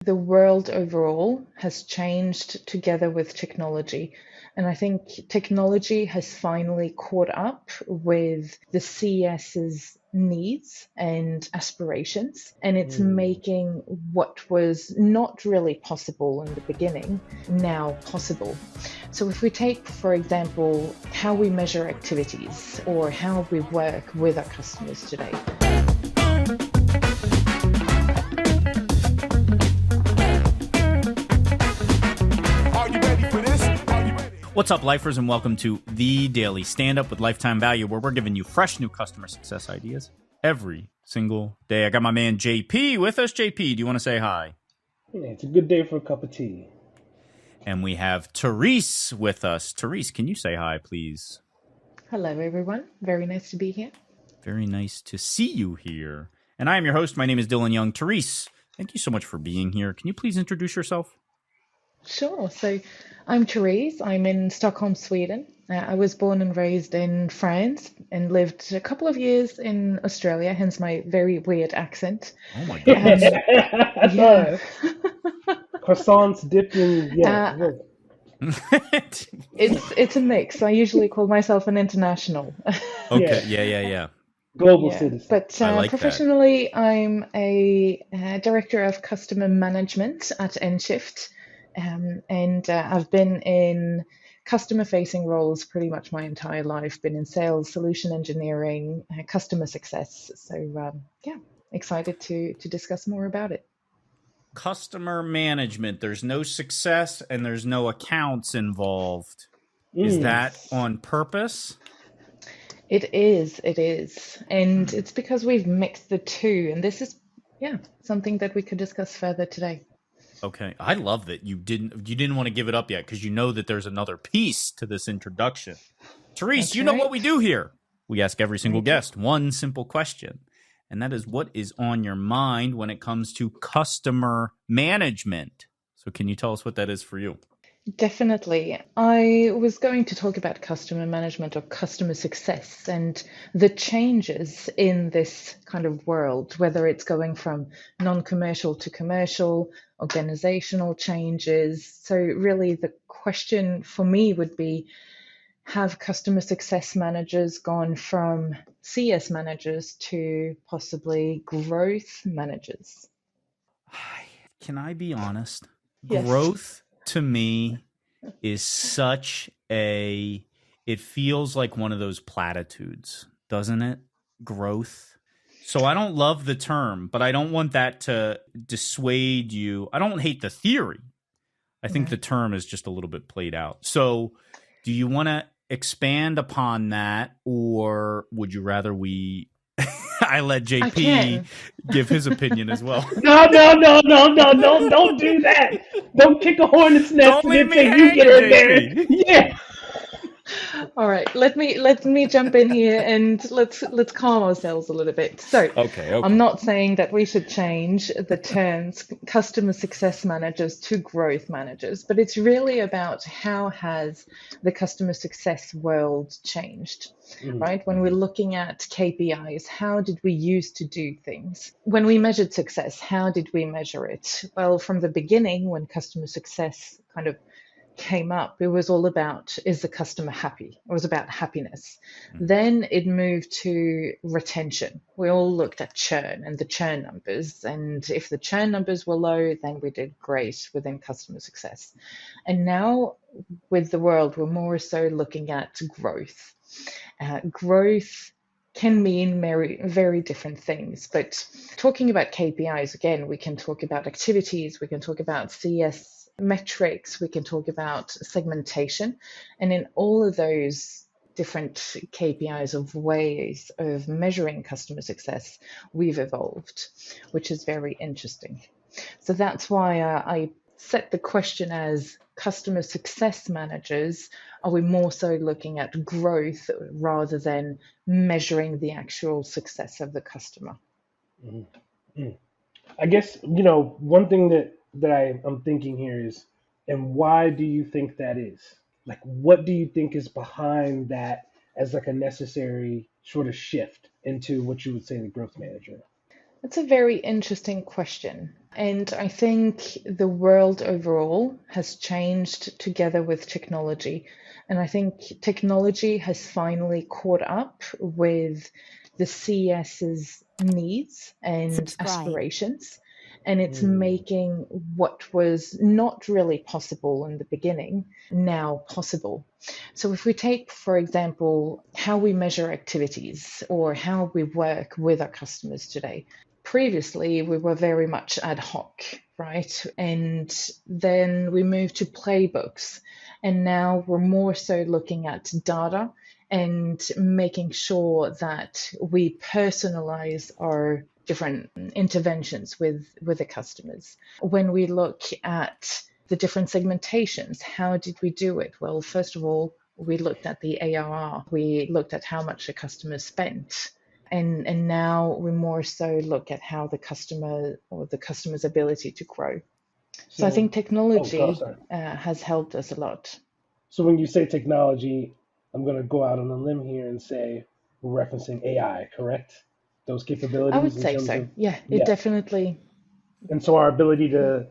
The world overall has changed together with technology. And I think technology has finally caught up with the CS's needs and aspirations. And it's making what was not really possible in the beginning now possible. So if we take, for example, how we measure activities or how we work with our customers today. What's up, lifers, and welcome to the Daily Standup with Lifetime Value, where we're giving you fresh new customer success ideas every single day. I got my man JP with us. JP, do you want to say hi? Yeah, it's a good day for a cup of tea. And we have Therese with us. Therese, can you say hi, please? Hello, everyone. Very nice to be here. Very nice to see you here. And I am your host. My name is Dylan Young. Therese, thank you so much for being here. Can you please introduce yourself? Sure. So I'm Therese. I'm in Stockholm, Sweden. I was born and raised in France and lived a couple of years in Australia, hence my very weird accent. Oh my goodness. Yeah. Croissants dipped in, It's a mix. I usually call myself an international. Okay. Yeah. Global citizen. But I like professionally, I'm a director of customer management at Nshift. And I've been in customer-facing roles pretty much my entire life, been in sales, solution engineering, customer success. So, excited to discuss more about it. Customer management. There's no success and there's no accounts involved. Is that on purpose? It is. And it's because we've mixed the two. And this is, something that we could discuss further today. Okay. I love that you didn't want to give it up yet because you know that there's another piece to this introduction. Therese, That's you know right. what we do here. We ask every single guest one simple question, and that is, what is on your mind when it comes to customer management? So can you tell us what that is for you? Definitely. I was going to talk about customer management or customer success and the changes in this kind of world, whether it's going from non-commercial to commercial, organizational changes. So really the question for me would be, have customer success managers gone from CS managers to possibly growth managers? Can I be honest? Yes. Growth to me is it feels like one of those platitudes, doesn't it? Growth. So I don't love the term, but I don't want that to dissuade you. I don't hate the theory. I think the term is just a little bit played out. So do you want to expand upon that, or would you rather I let JP give his opinion as well? No, don't do that. Don't kick a hornet's nest and then you get in there. Yeah. All right, let me jump in here and let's calm ourselves a little bit. So, Okay. I'm not saying that we should change the terms customer success managers to growth managers, but it's really about how has the customer success world changed, right? When we're looking at KPIs, how did we used to do things? When we measured success, how did we measure it? Well, from the beginning, when customer success kind of came up, it was all about, is the customer happy? It was about happiness. Then it moved to retention. We all looked at churn and the churn numbers. And if the churn numbers were low, then we did great within customer success. And now with the world, we're more so looking at growth. Growth can mean very different things. But talking about KPIs, again, we can talk about activities, we can talk about CS metrics, we can talk about segmentation, and in all of those different KPIs of ways of measuring customer success, we've evolved, which is very interesting. So that's why I set the question as customer success managers, are we more so looking at growth rather than measuring the actual success of the customer? I guess, one thing that I'm thinking here is, and why do you think that is? Like, what do you think is behind that as like a necessary sort of shift into what you would say the growth manager? That's a very interesting question. And I think the world overall has changed together with technology. And I think technology has finally caught up with the CS's needs and Subscribe. aspirations. And it's making what was not really possible in the beginning now possible. So if we take, for example, how we measure activities or how we work with our customers today, previously we were very much ad hoc, right? And then we moved to playbooks, and now we're more so looking at data and making sure that we personalize our different interventions with the customers. When we look at the different segmentations, how did we do it? Well, first of all, we looked at the ARR, we looked at how much the customer spent. And now we more so look at how the customer or the customer's ability to grow. So I think technology has helped us a lot. So when you say technology, I'm going to go out on a limb here and say we're referencing AI, correct? Those capabilities I would in say terms so. of, Yeah, it yeah. definitely. And so our ability to,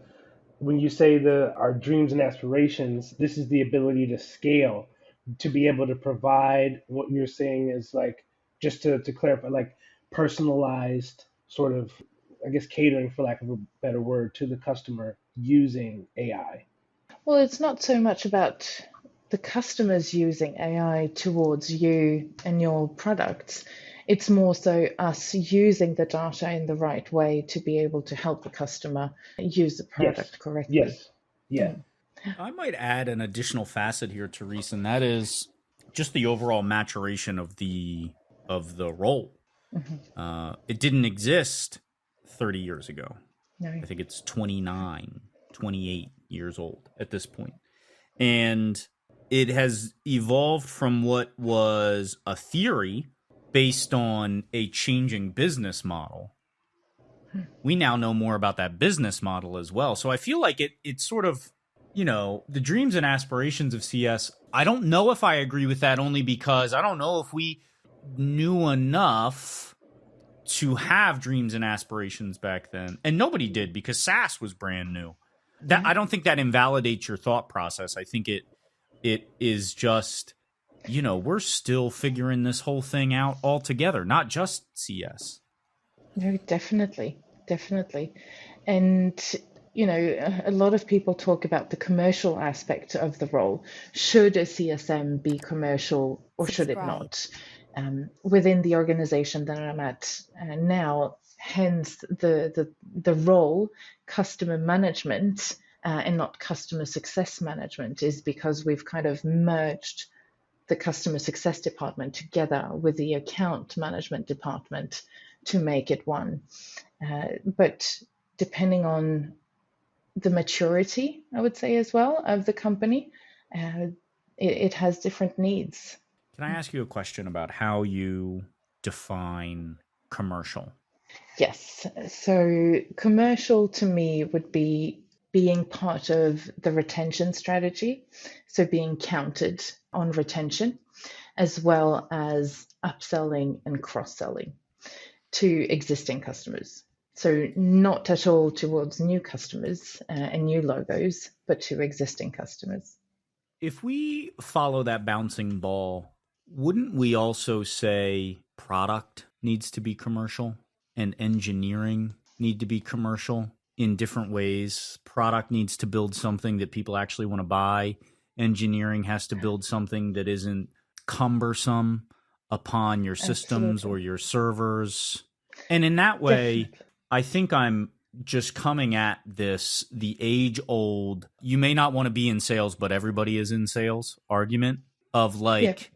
when you say our dreams and aspirations, this is the ability to scale, to be able to provide what you're saying is like, just to clarify, like personalized sort of, I guess, catering, for lack of a better word, to the customer using AI. Well, it's not so much about the customers using AI towards you and your products. It's more so us using the data in the right way to be able to help the customer use the Yes. product correctly. Yes. Yeah. I might add an additional facet here, Therese, and that is just the overall maturation of the role. It didn't exist 30 years ago. No. I think it's 29, 28 years old at this point. And it has evolved from what was a theory based on a changing business model. We now know more about that business model as well. So I feel like it's sort of, the dreams and aspirations of CS. I don't know if I agree with that, only because I don't know if we knew enough to have dreams and aspirations back then. And nobody did, because SaaS was brand new. That I don't think that invalidates your thought process. I think it is just, we're still figuring this whole thing out all together, not just CS. No, definitely. And, a lot of people talk about the commercial aspect of the role. Should a CSM be commercial or should it not? Within the organization that I'm at now, hence the role customer management and not customer success management, is because we've kind of merged the customer success department together with the account management department to make it one. But depending on the maturity, I would say as well, of the company, it has different needs. Can I ask you a question about how you define commercial? Yes. So commercial to me would be being part of the retention strategy. So being counted on retention, as well as upselling and cross-selling to existing customers. So not at all towards new customers and new logos, but to existing customers. If we follow that bouncing ball, wouldn't we also say product needs to be commercial and engineering need to be commercial in different ways? Product needs to build something that people actually want to buy. Engineering has to build something that isn't cumbersome upon your systems or your servers. And in that way, Definitely. I think I'm just coming at this, the age old, you may not want to be in sales, but everybody is in sales argument of like,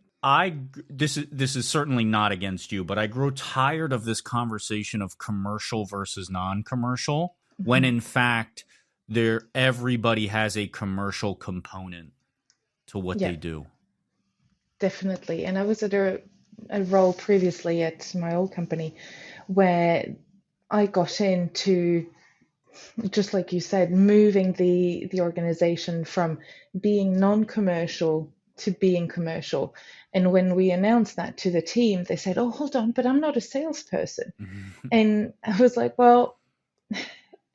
this is certainly not against you, but I grow tired of this conversation of commercial versus non-commercial, when in fact everybody has a commercial component to what they do. Definitely. And I was at a role previously at my old company where I got into, just like you said, moving the organization from being non-commercial to being commercial. And when we announced that to the team, they said, "Oh, hold on, but I'm not a salesperson." And I was like, well,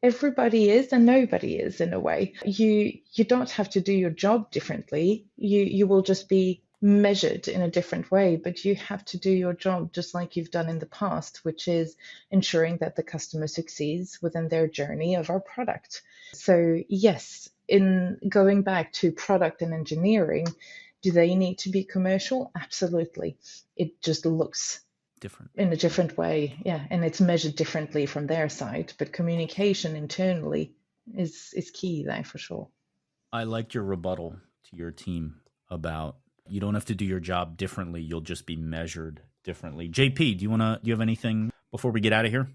everybody is and nobody is in a way. You don't have to do your job differently. You will just be measured in a different way, but you have to do your job just like you've done in the past, which is ensuring that the customer succeeds within their journey of our product. So yes, in going back to product and engineering, do they need to be commercial? Absolutely. It just looks different in a different way, yeah, and it's measured differently from their side, but communication internally is key there for sure. I liked your rebuttal to your team about you don't have to do your job differently, you'll just be measured differently. JP, do you have anything before we get out of here?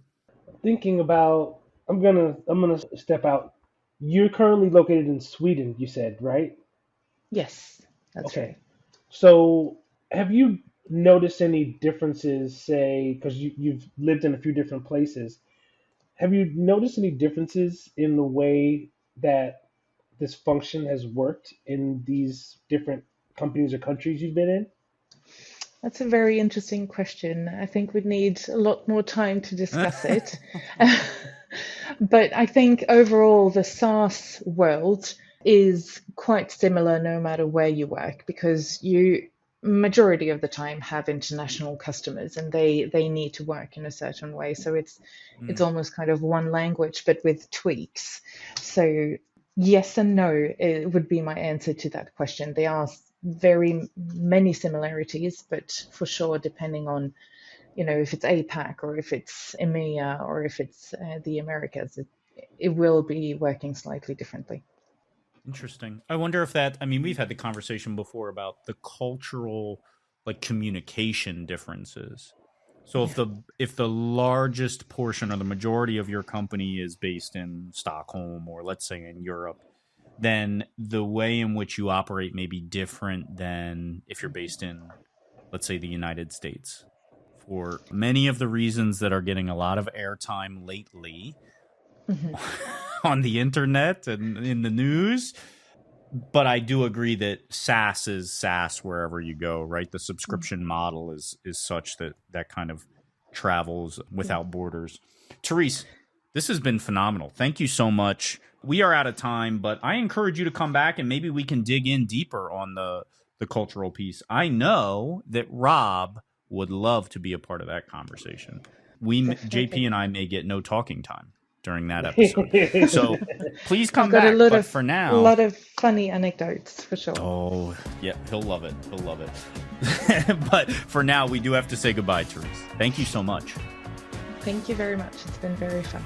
Thinking about, I'm gonna step out. You're currently located in Sweden, you said, right? Yes, that's Okay. right. So have you noticed any differences, say, because you've lived in a few different places, have you noticed any differences in the way that this function has worked in these different companies or countries you've been in? That's a very interesting question. I think we'd need a lot more time to discuss it. But I think overall, the SaaS world is quite similar no matter where you work, because you majority of the time have international customers and they need to work in a certain way. So it's almost kind of one language, but with tweaks. So yes and no, it would be my answer to that question. There are very many similarities, but for sure, depending on, if it's APAC or if it's EMEA or if it's the Americas, it will be working slightly differently. Interesting. I wonder if we've had the conversation before about the cultural, communication differences. So if the largest portion or the majority of your company is based in Stockholm or let's say in Europe, then the way in which you operate may be different than if you're based in, let's say, the United States. For many of the reasons that are getting a lot of airtime lately on the internet and in the news. But I do agree that SaaS is SaaS wherever you go, right? The subscription model is such that kind of travels without borders. Therese, this has been phenomenal. Thank you so much. We are out of time, but I encourage you to come back and maybe we can dig in deeper on the cultural piece. I know that Rob would love to be a part of that conversation. JP and I may get no talking time during that episode. So please come back. But for now, a lot of funny anecdotes for sure. Oh, yeah, he'll love it. He'll love it. But for now, we do have to say goodbye, Therese. Thank you so much. Thank you very much. It's been very fun.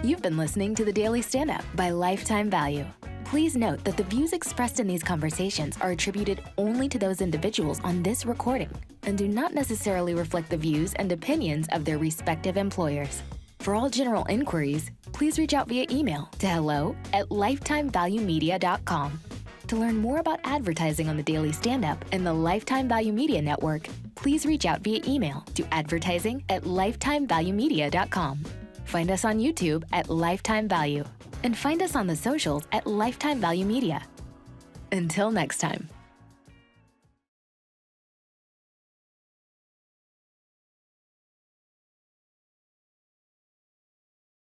You've been listening to the Daily Stand-Up by Lifetime Value. Please note that the views expressed in these conversations are attributed only to those individuals on this recording and do not necessarily reflect the views and opinions of their respective employers. For all general inquiries, please reach out via email to hello@lifetimevaluemedia.com. To learn more about advertising on the Daily Stand-Up and the Lifetime Value Media Network, please reach out via email to advertising@lifetimevaluemedia.com. Find us on YouTube at Lifetime Value and find us on the socials at Lifetime Value Media. Until next time.